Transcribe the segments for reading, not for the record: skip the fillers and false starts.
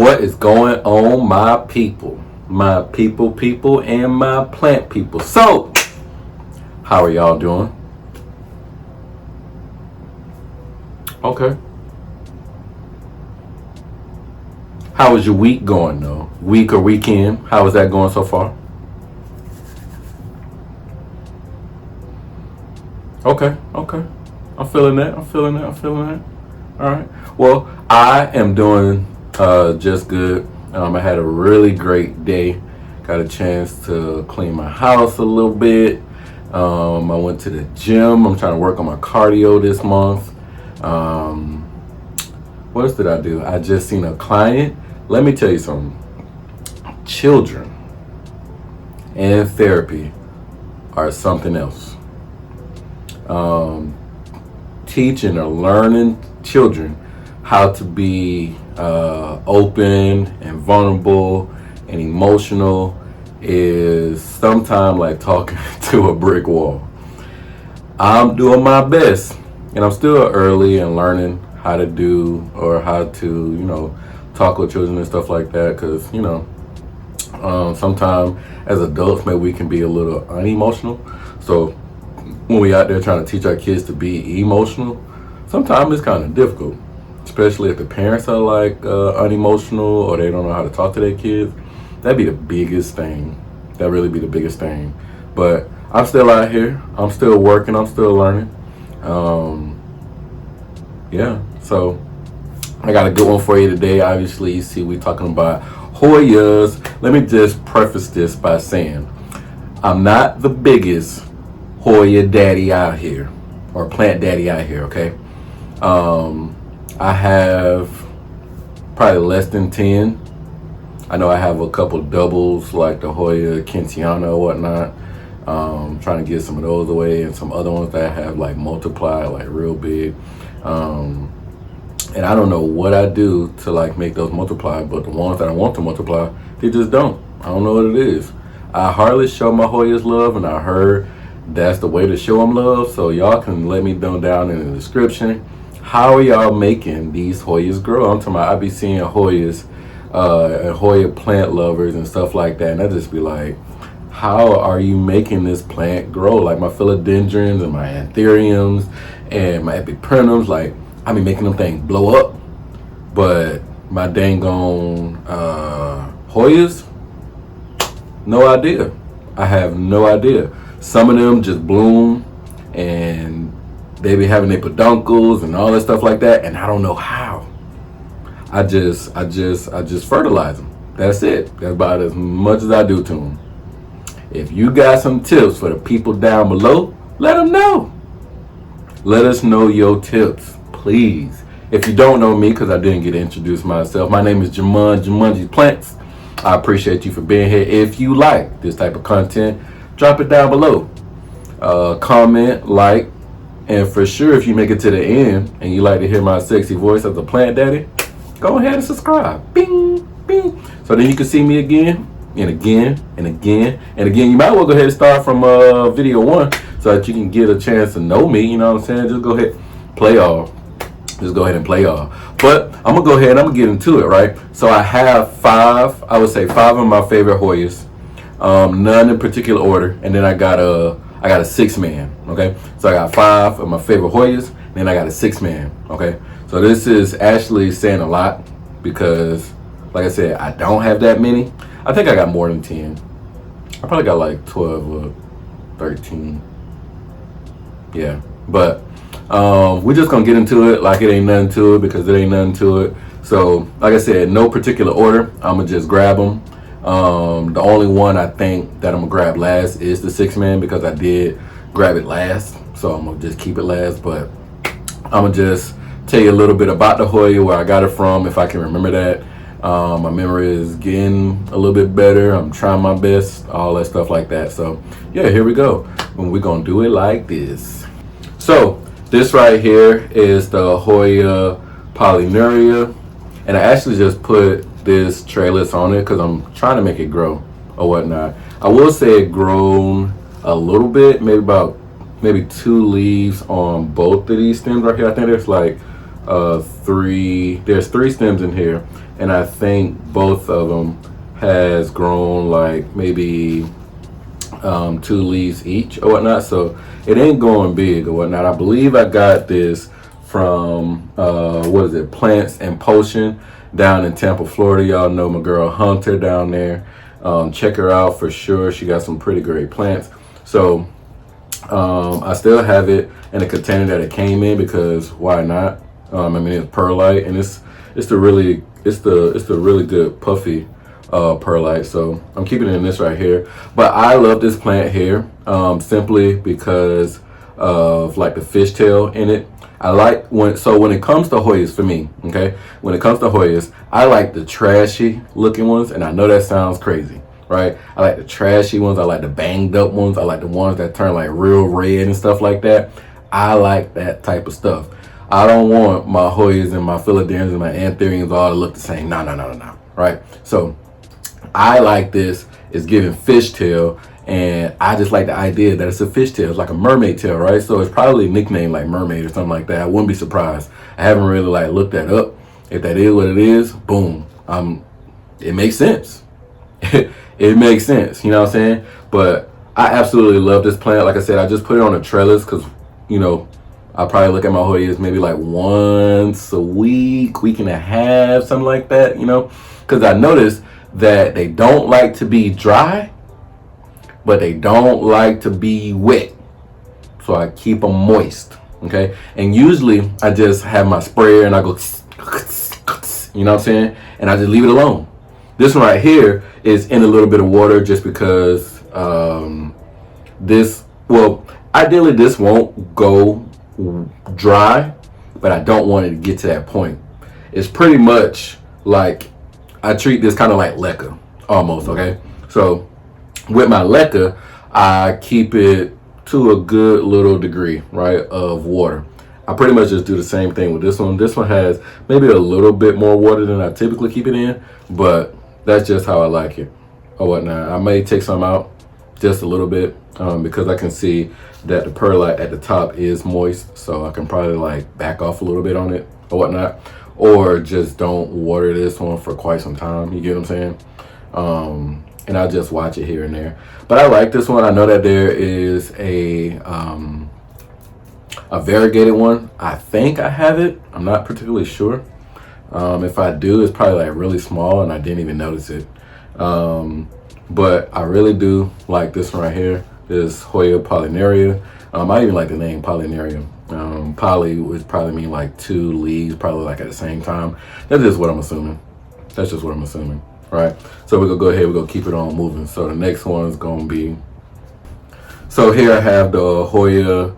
What is going on, my people, and my plant people? So, how are y'all doing? Okay. How is your week going though? Week or weekend? How is that going so far? Okay. I'm feeling that. All right. Well, I am doing just good. I had a really great day. Got a chance to clean my house a little bit. I went to the gym. I'm trying to work on my cardio this month. What else did I do? I just seen a client. Let me tell you something. Children and therapy are something else. Teaching or learning children how to be open and vulnerable and emotional is sometimes like talking to a brick wall. I'm doing my best, and I'm still early and learning how to do or how to, talk with children and stuff like that, because, sometimes as adults, maybe we can be a little unemotional. So when we out there trying to teach our kids to be emotional, sometimes it's kind of difficult, especially if the parents are like unemotional or they don't know how to talk to their kids. That'd be the biggest thing. That'd really be the biggest thing. But I'm still out here. I'm still working. I'm still learning. So I got a good one for you today. Obviously, you see we talking about Hoyas. Let me just preface this by saying I'm not the biggest Hoya daddy out here or plant daddy out here, okay? I have probably less than 10. I know I have a couple doubles like the Hoya Kentiana or whatnot. Trying to get some of those away, and some other ones that have like multiply like real big. And I don't know what I do to like make those multiply, but the ones that I want to multiply, they just don't. I don't know what it is. I hardly show my Hoyas love, and I heard that's the way to show them love. So y'all can let me know down in the description. How are y'all making these Hoyas grow? I'm talking about I be seeing Hoyas and Hoya plant lovers and stuff like that, and I just be like, how are you making this plant grow? Like my philodendrons and my anthuriums and my epiprenums, like I be making them things blow up. But my dang on Hoyas, no idea. I have no idea. Some of them just bloom and they be having their peduncles and all that stuff like that, and I don't know how. I just fertilize them. That's it. That's about as much as I do to them. If you got some tips for the people down below, let them know. Let us know your tips, please. If you don't know me, because I didn't get to introduce myself, my name is Jumanji Plants. I appreciate you for being here. If you like this type of content, drop it down below. Comment, like, and for sure, if you make it to the end and you like to hear my sexy voice as a plant daddy, go ahead and subscribe. Bing, bing. So then you can see me again and again and again and again. You might well go ahead and start from video 1 so that you can get a chance to know me. You know what I'm saying? Just go ahead, play all. Just go ahead and play all. But I'm gonna go ahead and I'm gonna get into it, right? So I have 5, I would say 5 of my favorite Hoyas. None in particular order, and then I got a 6-man. Okay, so I got 5 of my favorite Hoyas, and then I got a 6-man. Okay, so this is actually saying a lot because, like I said, I don't have that many. I think I got more than 10. I probably got like 12 or 13. Yeah, but we're just gonna get into it like it ain't nothing to it, because it ain't nothing to it. So, like I said, no particular order. I'm gonna just grab them. The only one I think that I'm gonna grab last is the 6-man, because I did grab it last, so I'm gonna just keep it last. But I'm gonna just tell you a little bit about the Hoya, where I got it from, if I can remember that. My memory is getting a little bit better. I'm trying my best, all that stuff like that. So yeah, here we go. And we're gonna do it like this. So this right here is the Hoya Polyuria, and I actually just put this trellis on it because I'm trying to make it grow or whatnot. I will say it grown a little bit, maybe 2 leaves on both of these stems right here. I think there's like there's 3 stems in here, and I think both of them has grown like maybe 2 leaves each or whatnot, so it ain't going big or whatnot. I believe I got this from what is it, Plants and Potion down in Tampa, Florida. Y'all know my girl Hunter down there. Check her out for sure. She got some pretty great plants. So I still have it in the container that it came in, because why not? I mean, it's perlite, and it's the really good puffy perlite. So I'm keeping it in this right here. But I love this plant here simply because of like the fishtail in it. I like when it comes to Hoyas, for me, okay, when it comes to Hoyas, I like the trashy looking ones, and I know that sounds crazy, right? I like the trashy ones. I like the banged up ones. I like the ones that turn like real red and stuff like that. I like that type of stuff. I don't want my Hoyas and my philodendrons and my anthuriums all to look the same. No, right? So I like this. It's giving fishtail, and I just like the idea that it's a fishtail. It's like a mermaid tail, right? So it's probably nicknamed like mermaid or something like that. I wouldn't be surprised. I haven't really like looked that up. If that is what it is, boom. It makes sense. It makes sense, you know what I'm saying? But I absolutely love this plant. Like I said, I just put it on a trellis because, you know, I probably look at my Hoyas maybe like once a week, week and a half, something like that, you know? Because I noticed that they don't like to be dry, but they don't like to be wet. So I keep them moist, okay? And usually I just have my sprayer and I go, you know what I'm saying? And I just leave it alone. This one right here is in a little bit of water just because ideally this won't go dry, but I don't want it to get to that point. It's pretty much like I treat this kind of like leca almost, okay? So with my leca, I keep it to a good little degree, right, of water. I pretty much just do the same thing with this one. This one has maybe a little bit more water than I typically keep it in, but that's just how I like it or whatnot. I may take some out just a little bit because I can see that the perlite at the top is moist, so I can probably like back off a little bit on it or whatnot, or just don't water this one for quite some time. You get what I'm saying? And I'll just watch it here and there. But I like this one. I know that there is a variegated one. I think I have it. I'm not particularly sure. If I do, it's probably like really small and I didn't even notice it. But I really do like this one right here. This Hoya Polyuria. I even like the name Polyuria. Poly would probably mean like 2 leaves, probably like at the same time. That's just what I'm assuming. That's just what I'm assuming. Right, so we're gonna go ahead, we're gonna keep it on moving. So the next one is gonna be, so here I have the Hoya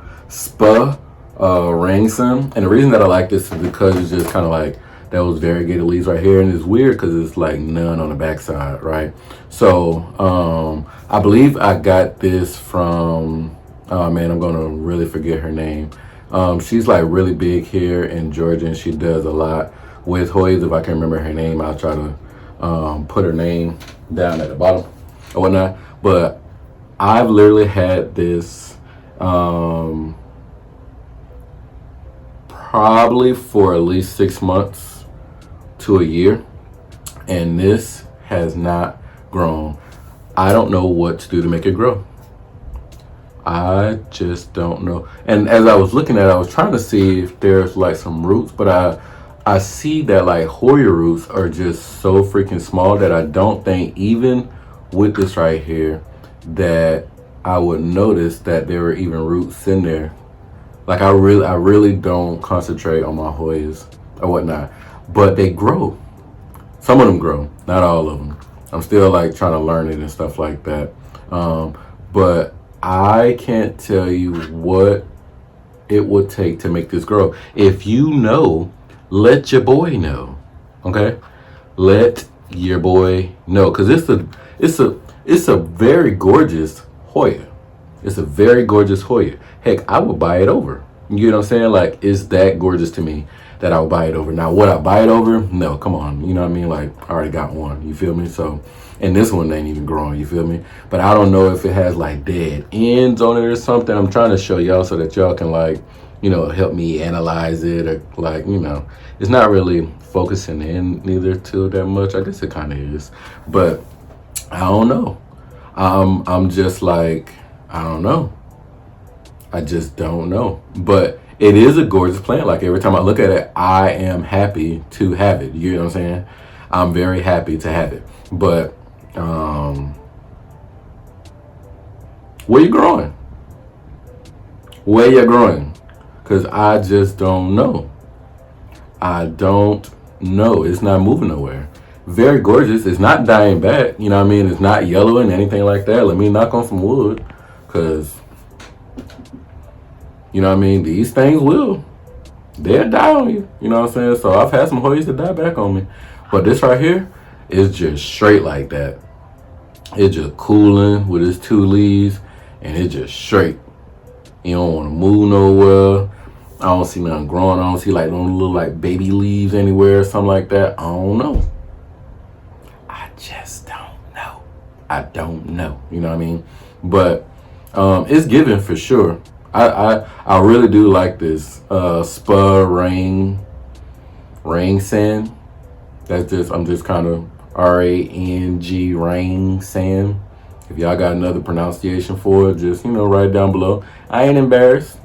Ranson, and the reason that I like this is because it's just kind of like those variegated leaves right here, and it's weird because it's like none on the backside, right? So I believe I got this from, oh man, I'm gonna really forget her name. She's like really big here in Georgia, and she does a lot with Hoyas. If I can remember her name, I'll try to put her name down at the bottom or whatnot. But I've literally had this probably for at least 6 months to a year, and this has not grown. I don't know what to do to make it grow. I just don't know. And as I was looking at it, I was trying to see if there's like some roots, but I see that like Hoya roots are just so freaking small that I don't think even with this right here that I would notice that there were even roots in there. Like I really don't concentrate on my Hoyas or whatnot, but they grow. Some of them grow, not all of them. I'm still like trying to learn it and stuff like that. But I can't tell you what it would take to make this grow. If you know, let your boy know, okay? Let your boy know, because it's a very gorgeous Hoya. It's a very gorgeous Hoya. Heck, I would buy it over. You know what I'm saying? Like, it's that gorgeous to me that I would buy it over. Now, would I buy it over? No, come on. You know what I mean? Like, I already got one. You feel me? So, and this one ain't even growing. You feel me? But I don't know if it has like dead ends on it or something. I'm trying to show y'all so that y'all can like, you know, help me analyze it, or like, you know, it's not really focusing in neither to that much. I guess it kind of is, but I don't know. I'm just like, I don't know. I just don't know. But it is a gorgeous plant. Like every time I look at it, I am happy to have it. You know what I'm saying? I'm very happy to have it. But where you growing? Where you growing? Because I just don't know. I don't know. It's not moving nowhere. Very gorgeous. It's not dying back. You know what I mean? It's not yellowing, anything like that. Let me knock on some wood. Because, you know what I mean? These things they'll die on you. You know what I'm saying? So I've had some Hoyas that die back on me. But this right here is just straight like that. It's just cooling with its 2 leaves. And it's just straight. You don't want to move nowhere. I don't see nothing growing. I don't see like no little like baby leaves anywhere or something like that. I don't know. I just don't know. I don't know. You know what I mean? But it's given for sure. I really do like this ring sand. That's just, I'm just kind of RANG ring sand. If y'all got another pronunciation for it, just, you know, write it down below. I ain't embarrassed.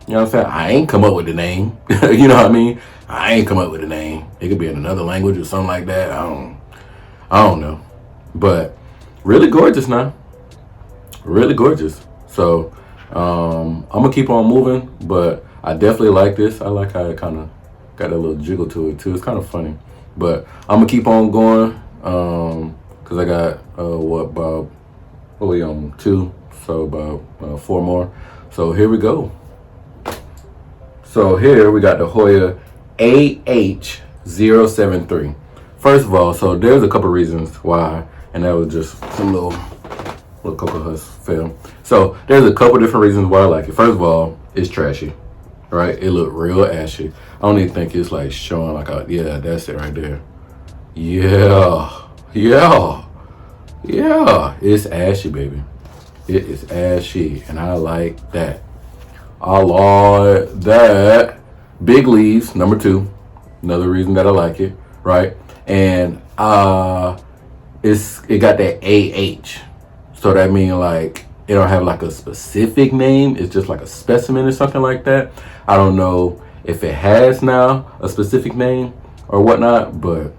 You know what I'm saying? I ain't come up with the name. You know what I mean? I ain't come up with the name. It could be in another language or something like that. I don't know. But really gorgeous now. Really gorgeous. So I'm gonna keep on moving, but I definitely like this. I like how it kind of got a little jiggle to it too. It's kind of funny. But I'm gonna keep on going because I got about we on 2, so about 4 more. So here we go. So here we got the Hoya A073. First of all, so there's a couple reasons why, and that was just some little Cocoa Husk film. So there's a couple different reasons why I like it. First of all, it's trashy, right? It looked real ashy. I don't even think it's like showing like a, yeah, that's it right there. Yeah, it's ashy, baby. It is ashy, and I like that. I like that. Big leaves, number 2. Another reason that I like it, right? And it got that AH. So that means like it don't have like a specific name. It's just like a specimen or something like that. I don't know if it has now a specific name or whatnot, but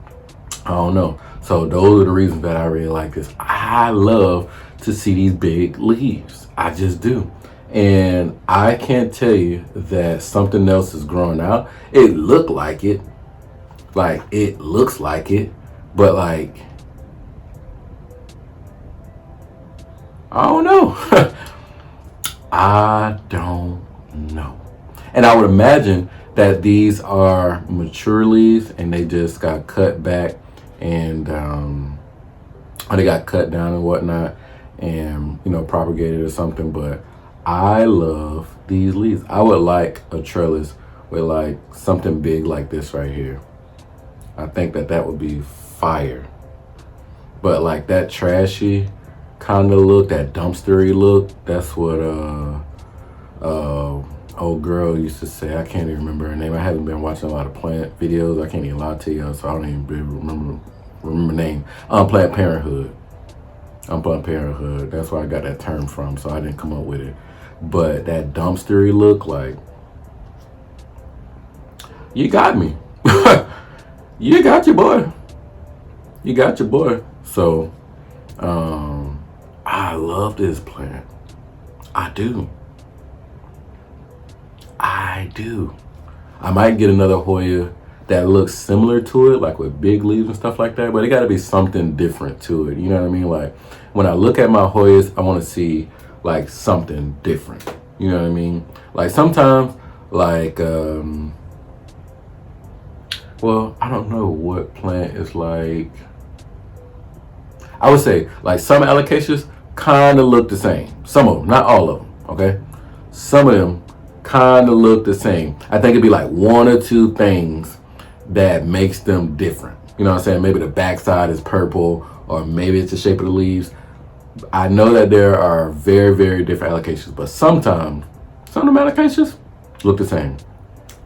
I don't know. So those are the reasons that I really like this. I love to see these big leaves. I just do. And I can't tell you that something else is growing out. It looked like it. Like, it looks like it. But, like, I don't know. I don't know. And I would imagine that these are mature leaves and they just got cut back and or they got cut down and whatnot and, you know, propagated or something. But I love these leaves. I would like a trellis with like something big like this right here. I think that would be fire. But like that trashy kind of look, that dumpstery look, that's what old girl used to say. I can't even remember her name. I haven't been watching a lot of plant videos. I can't even lie to you, so I don't even remember her name. Planned Parenthood. Unplanned Parenthood. That's where I got that term from, so I didn't come up with it. But that dumpstery look, like, you got me. You got your boy. You got your boy. So, I love this plant. I do. I might get another Hoya that looks similar to it, like with big leaves and stuff like that, but it got to be something different to it. You know what I mean? Like, when I look at my Hoyas, I want to see like something different. You know what I mean? Like sometimes, like, well, I don't know what plant is like. I would say like some alocasias kind of look the same. Some of them, not all of them, okay? Some of them kind of look the same. I think it'd be like 1 or 2 things that makes them different. You know what I'm saying? Maybe the backside is purple, or maybe it's the shape of the leaves. I know that there are very, very different allocations, but sometimes some of them allocations, look the same.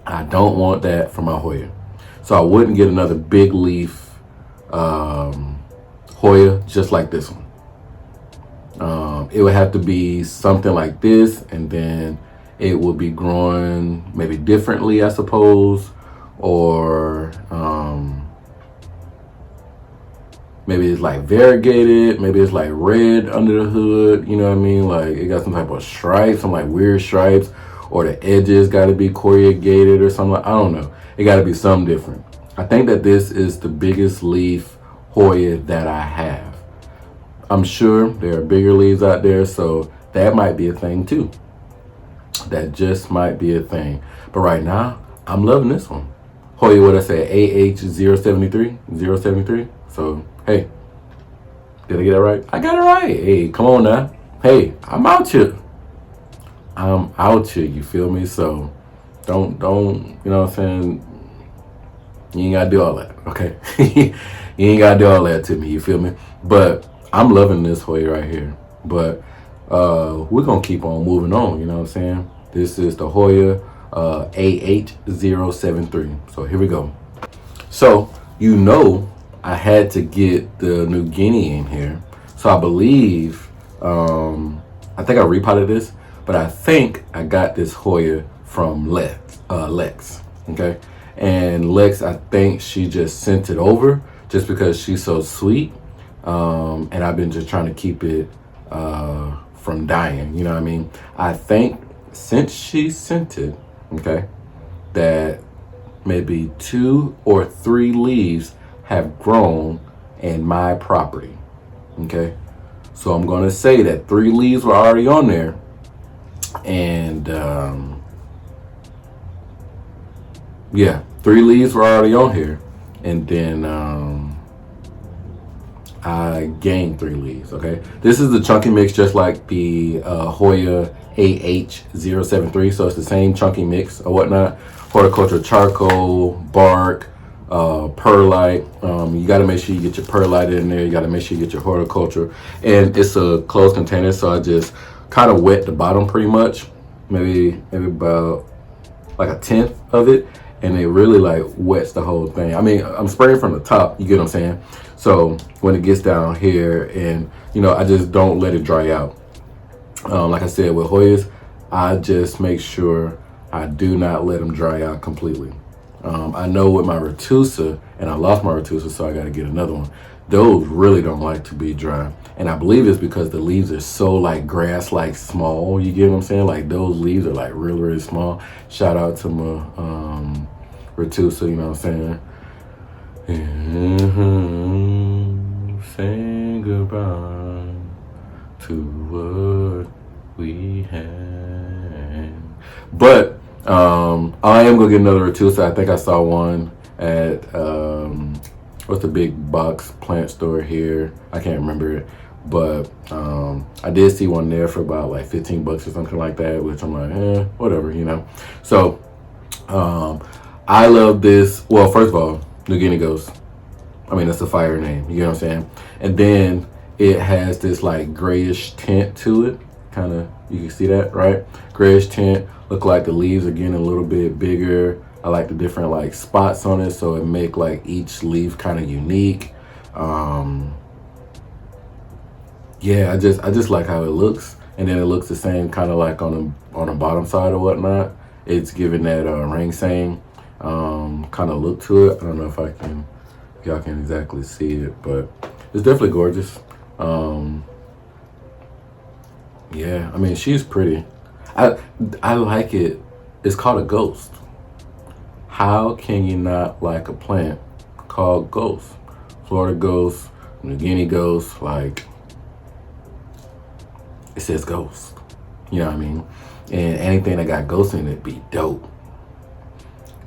I don't want that for my Hoya. So I wouldn't get another big leaf Hoya just like this one. It would have to be something like this, and then it would be growing maybe differently, I suppose, or maybe it's like variegated, maybe it's like red under the hood, you know what I mean? Like it got some type of stripes, some like weird stripes, or the edges got to be corrugated or something. I don't know. It got to be something different. I think that this is the biggest leaf Hoya that I have. I'm sure there are bigger leaves out there, so that might be a thing too. That just might be a thing. But right now, I'm loving this one. Hoya, what I say, AH073, 073. So, hey, did I get that right? I got it right. Hey, come on now. Hey, I'm out here. I'm out here, you feel me? So, don't, you know what I'm saying? You ain't gotta do all that, okay? You ain't gotta do all that to me, you feel me? But I'm loving this Hoya right here. But we're gonna keep on moving on, you know what I'm saying? This is the Hoya AH073. So here we go. So, you know, I had to get the new Guinea in here. So I believe, I think I repotted this, but I think I got this Hoya from Lex, okay? And Lex, I think she just sent it over just because she's so sweet. And I've been just trying to keep it from dying, you know what I mean? I think since she sent it, okay, that maybe 2 or 3 leaves have grown in my property, okay? So I'm gonna say that 3 leaves were already on there, and yeah, 3 leaves were already on here, and then I gained 3 leaves, okay? This is the chunky mix just like the Hoya AH073, so it's the same chunky mix or whatnot. Horticulture charcoal, bark, perlite. You gotta make sure you get your perlite in there. You gotta make sure you get your horticulture. And it's a closed container, so I just kind of wet the bottom pretty much. Maybe about like a 1/10 of it. And it really like wets the whole thing. I mean, I'm spraying from the top, you get what I'm saying? So when it gets down here, and you know, I just don't let it dry out. Like I said, with Hoyas, I just make sure I do not let them dry out completely. I know with my Retusa, and I lost my Retusa, so I got to get another one. Those really don't like to be dry. And I believe it's because the leaves are so like grass, like small, you get what I'm saying? Like those leaves are like really, really small. Shout out to my Retusa, you know what I'm saying? Saying goodbye to what we had. But I am gonna get another Retusa. I think I saw one at what's the big box plant store here? I can't remember it, but I did see one there for about like 15 bucks or something like that, which I'm like, whatever, you know. So I love this. Well, first of all, New Guinea Ghost. I mean, that's a fire name, you know what I'm saying? And then it has this like grayish tint to it, kind of, you can see that, right? Grayish tint, look like the leaves are getting a little bit bigger. I like the different like spots on it, so it make like each leaf kind of unique. Yeah, I just like how it looks, and then it looks the same kind of like on the bottom side or whatnot. It's giving that Ranson kind of look to it. I don't know if y'all can exactly see it, but it's definitely gorgeous. Yeah, I mean, she's pretty. I like it. It's called a ghost. How can you not like a plant called ghost? Florida ghost, New Guinea ghost, like it says ghost. You know what I mean? And anything that got ghosts in it be dope.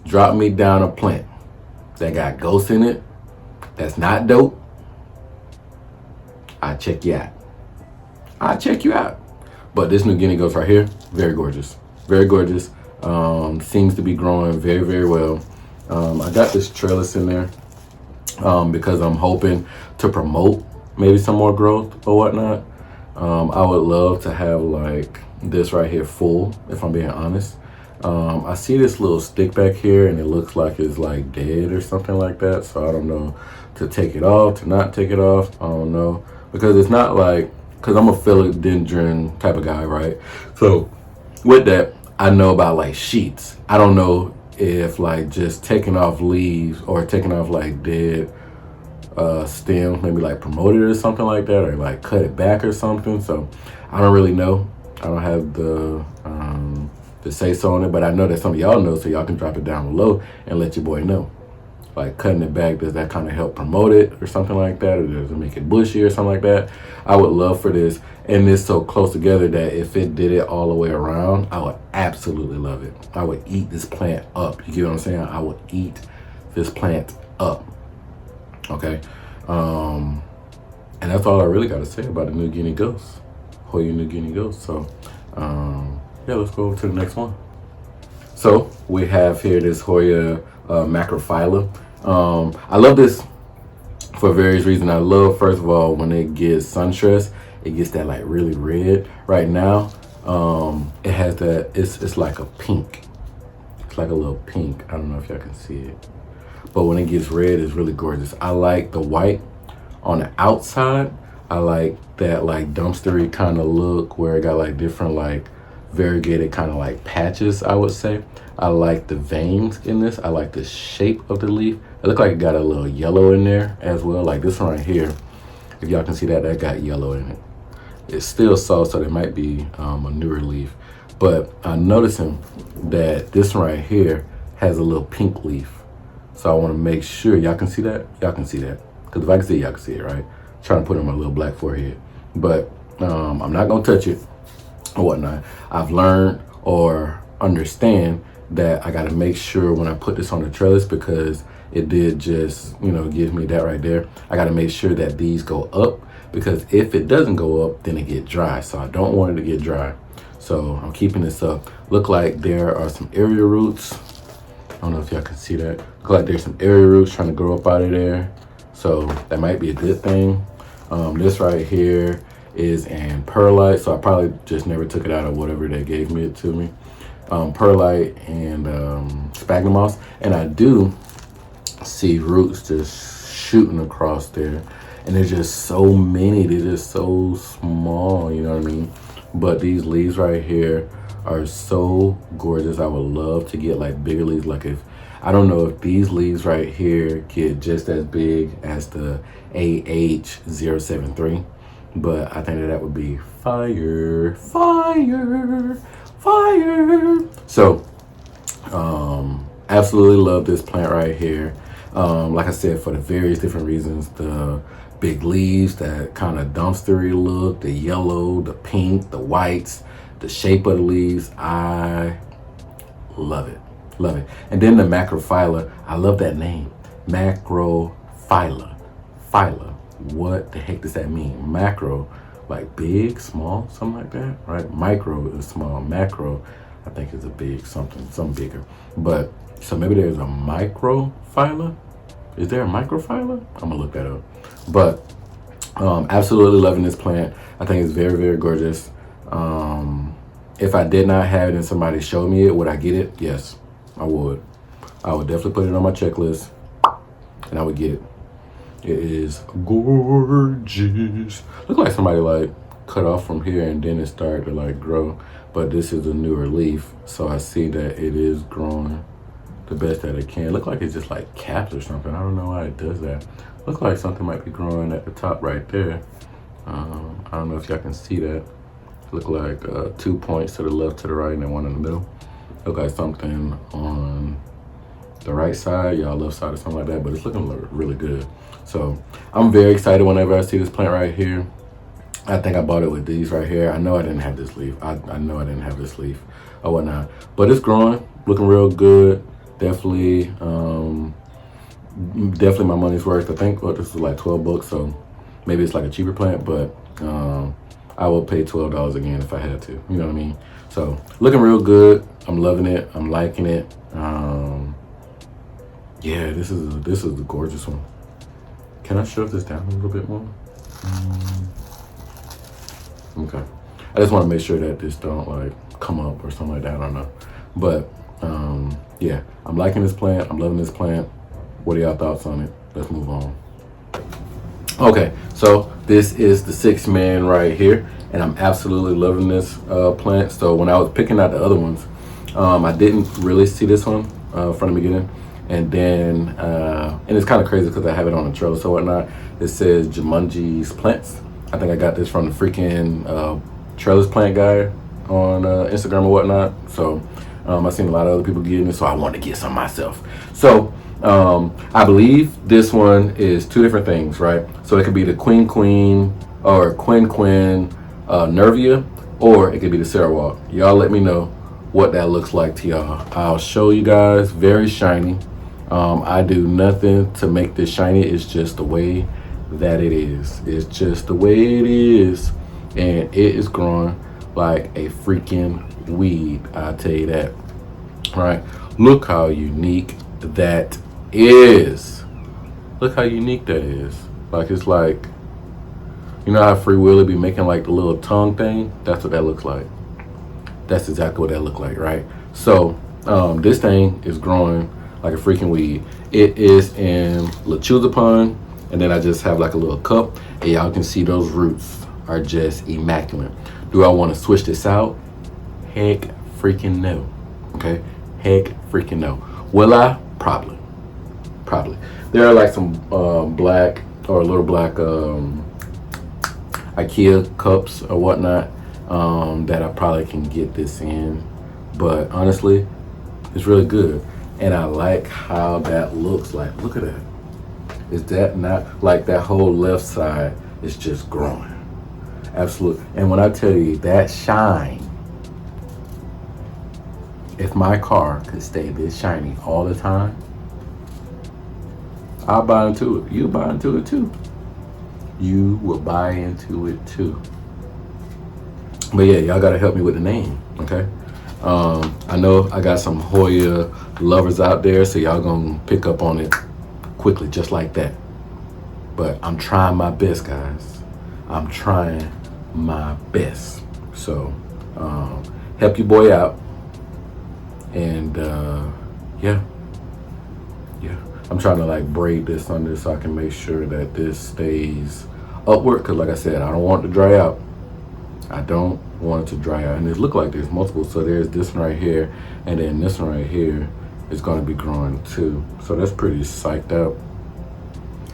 Drop me down a plant that got ghosts in it that's not dope, I check you out. I check you out. But this New Guinea ghost right here, very gorgeous. Very gorgeous. Seems to be growing very, very well. I got this trellis in there because I'm hoping to promote maybe some more growth or whatnot. I would love to have like this right here full, if I'm being honest. I see this little stick back here and it looks like it's like dead or something like that. So I don't know to take it off, to not take it off. I don't know, because it's not like, because I'm a philodendron type of guy, right? So with that, I know about like sheets. I don't know if like just taking off leaves or taking off like dead stem, maybe like promote it or something like that, or like cut it back or something. So I don't really know. I don't have the say so on it, but I know that some of y'all know, so y'all can drop it down below and let your boy know. Like cutting it back, does that kind of help promote it or something like that, or does it make it bushy or something like that? I would love for this, and it's so close together that if it did it all the way around, I would absolutely love it. I would eat this plant up. You get what I'm saying? I would eat this plant up. Okay, and that's all I really got to say about the New Guinea Ghost, Hoya New Guinea Ghost. So yeah, let's go over to the next one. So we have here this Hoya Macrophylla. I love this for various reasons. I love, first of all, when it gets sun stressed, it gets that like really red. Right now, it has that, it's like a pink. It's like a little pink. I don't know if y'all can see it. But when it gets red, it's really gorgeous. I like the white on the outside. I like that like dumpstery kind of look where it got like different like variegated kind of like patches, I would say. I like the veins in this. I like the shape of the leaf. It looked like it got a little yellow in there as well. Like this one right here, if y'all can see that, that got yellow in it. It's still soft, so there might be a newer leaf. But I'm noticing that this one right here has a little pink leaf. So I want to make sure y'all can see that. Y'all can see that. Because if I can see it, y'all can see it, right? I'm trying to put it on my little black forehead. But I'm not going to touch it or whatnot. I've learned or understand that I got to make sure when I put this on the trellis, because it did just, you know, give me that right there. I got to make sure that these go up, because if it doesn't go up, then it get dry. So I don't want it to get dry. So I'm keeping this up. Look like there are some area roots. I don't know if y'all can see that. Look like there's some area roots trying to grow up out of there. So that might be a good thing. This right here is in perlite. So I probably just never took it out of whatever they gave me it to me. Perlite and Spagmoss. And I do see roots just shooting across there. And there's just so many. They're just so small, you know what I mean? But these leaves right here are so gorgeous. I would love to get like bigger leaves. Like if, I don't know if these leaves right here get just as big as the AH073, but I think that would be fire, fire, fire. So absolutely love this plant right here. Like I said, for the various different reasons, the big leaves, that kind of dumpstery look, the yellow, the pink, the whites, the shape of the leaves, I love it, love it. And then the Macrophylla, I love that name, Macrophylla, phylla. What the heck does that mean? Macro, like big, small, something like that, right? Micro is small, macro, I think is a big something bigger. But so maybe there's a Microphylla. Is there a Microphylla? I'm gonna look that up. But absolutely loving this plant. I think it's very, very gorgeous. If I did not have it and somebody showed me it, would I get it? Yes, I would. I would definitely put it on my checklist and I would get it. It is gorgeous. Look like somebody like cut off from here and then it started to like grow. But this is a newer leaf, so I see that it is growing the best that it can. Look like it's just like caps or something. I don't know why it does that. Look like something might be growing at the top right there. I don't know if y'all can see that. Look like 2 points to the left, to the right, and then one in the middle. Look like something on the right side, y'all left side or something like that, but it's looking really good. So I'm very excited whenever I see this plant right here. I think I bought it with these right here. I know I didn't have this leaf. I know I didn't have this leaf or whatnot, but it's growing, looking real good. Definitely, definitely my money's worth. I think this is like 12 bucks, so maybe it's like a cheaper plant, but I will pay $12 again if I had to, you know what I mean? So looking real good. I'm loving it. I'm liking it. Yeah, this is the gorgeous one. Can I shove this down a little bit more? Okay. I just want to make sure that this don't like come up or something like that. I don't know. But yeah, I'm liking this plant. I'm loving this plant. What are y'all thoughts on it? Let's move on. Okay, so this is the Sixman right here, and I'm absolutely loving this plant. So when I was picking out the other ones, I didn't really see this one from the beginning, and then and it's kind of crazy because I have it on the trellis or whatnot. It says Jumanji's Plants. I think I got this from the freaking trellis plant guy on Instagram or whatnot. So I've seen a lot of other people getting it, so I wanted to get some myself. So I believe this one is two different things, right? So it could be the Queen or Quinn Nervia, or it could be the Sarawak. Y'all let me know what that looks like to y'all. I'll show you guys. Very shiny. I do nothing to make this shiny. It's just the way that it is. It's just the way it is, and it is growing like a freaking weed. I'll tell you that. Right? Look how unique that is. Look how unique that is. Like, it's like, you know how Free Willy be making like the little tongue thing? That's what that looks like. That's exactly what that look like, right? So this thing is growing like a freaking weed. It is in Lechuzapun, and then I just have like a little cup, and y'all can see those roots are just immaculate. Do I want to switch this out? Heck freaking no. Okay, heck freaking no. Will I? Probably. There are like some black or little black IKEA cups or whatnot that I probably can get this in, but honestly, it's really good, and I like how that looks. Like, look at that. Is that not like that whole left side is just growing? Absolutely. And when I tell you that shine, if my car could stay this shiny all the time, I'll buy into it. You buy into it too. You will buy into it too. But yeah, y'all gotta help me with the name, okay? I know I got some Hoya lovers out there, so y'all gonna pick up on it quickly, just like that. But I'm trying my best, guys. I'm trying my best. So help your boy out. And yeah, I'm trying to like braid this under so I can make sure that this stays upward, because like I said, I don't want it to dry out. I don't want it to dry out. And it look like there's multiple. So there's this one right here, and then this one right here is going to be growing too. So that's pretty psyched out.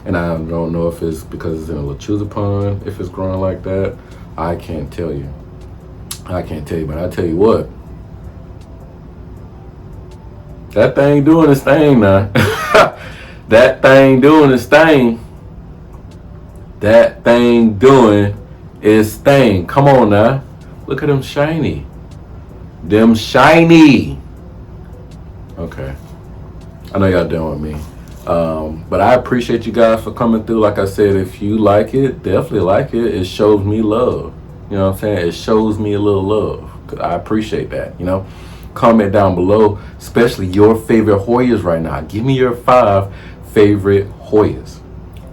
And I don't know if it's because it's in a Lechuzapun, if it's growing like that. I can't tell you. But I tell you what, that thing doing its thing now. That thing doing its thing. That thing doing its thing. Come on now. Look at them shiny. Them shiny. Okay. I know y'all done with me. But I appreciate you guys for coming through. Like I said, if you like it, definitely like it. It shows me love. You know what I'm saying? It shows me a little love. 'Cause I appreciate that, you know? Comment down below, especially your favorite Hoyas right now. Give me your 5 favorite Hoyas.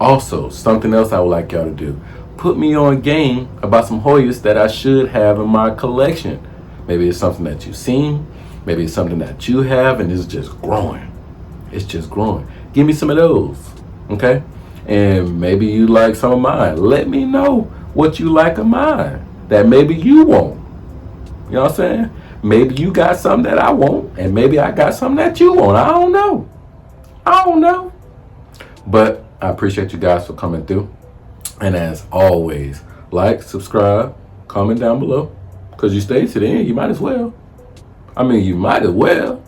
Also, something else I would like y'all to do. Put me on game about some Hoyas that I should have in my collection. Maybe it's something that you've seen. Maybe it's something that you have and it's just growing. It's just growing. Give me some of those, okay? And maybe you like some of mine. Let me know what you like of mine that maybe you want. You know what I'm saying? Maybe you got something that I want, and maybe I got something that you want. I don't know. But I appreciate you guys for coming through. And as always, like, subscribe, comment down below. Because you stayed to the end, you might as well. You might as well.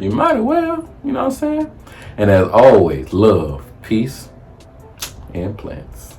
You know what I'm saying? And as always, love, peace, and plants.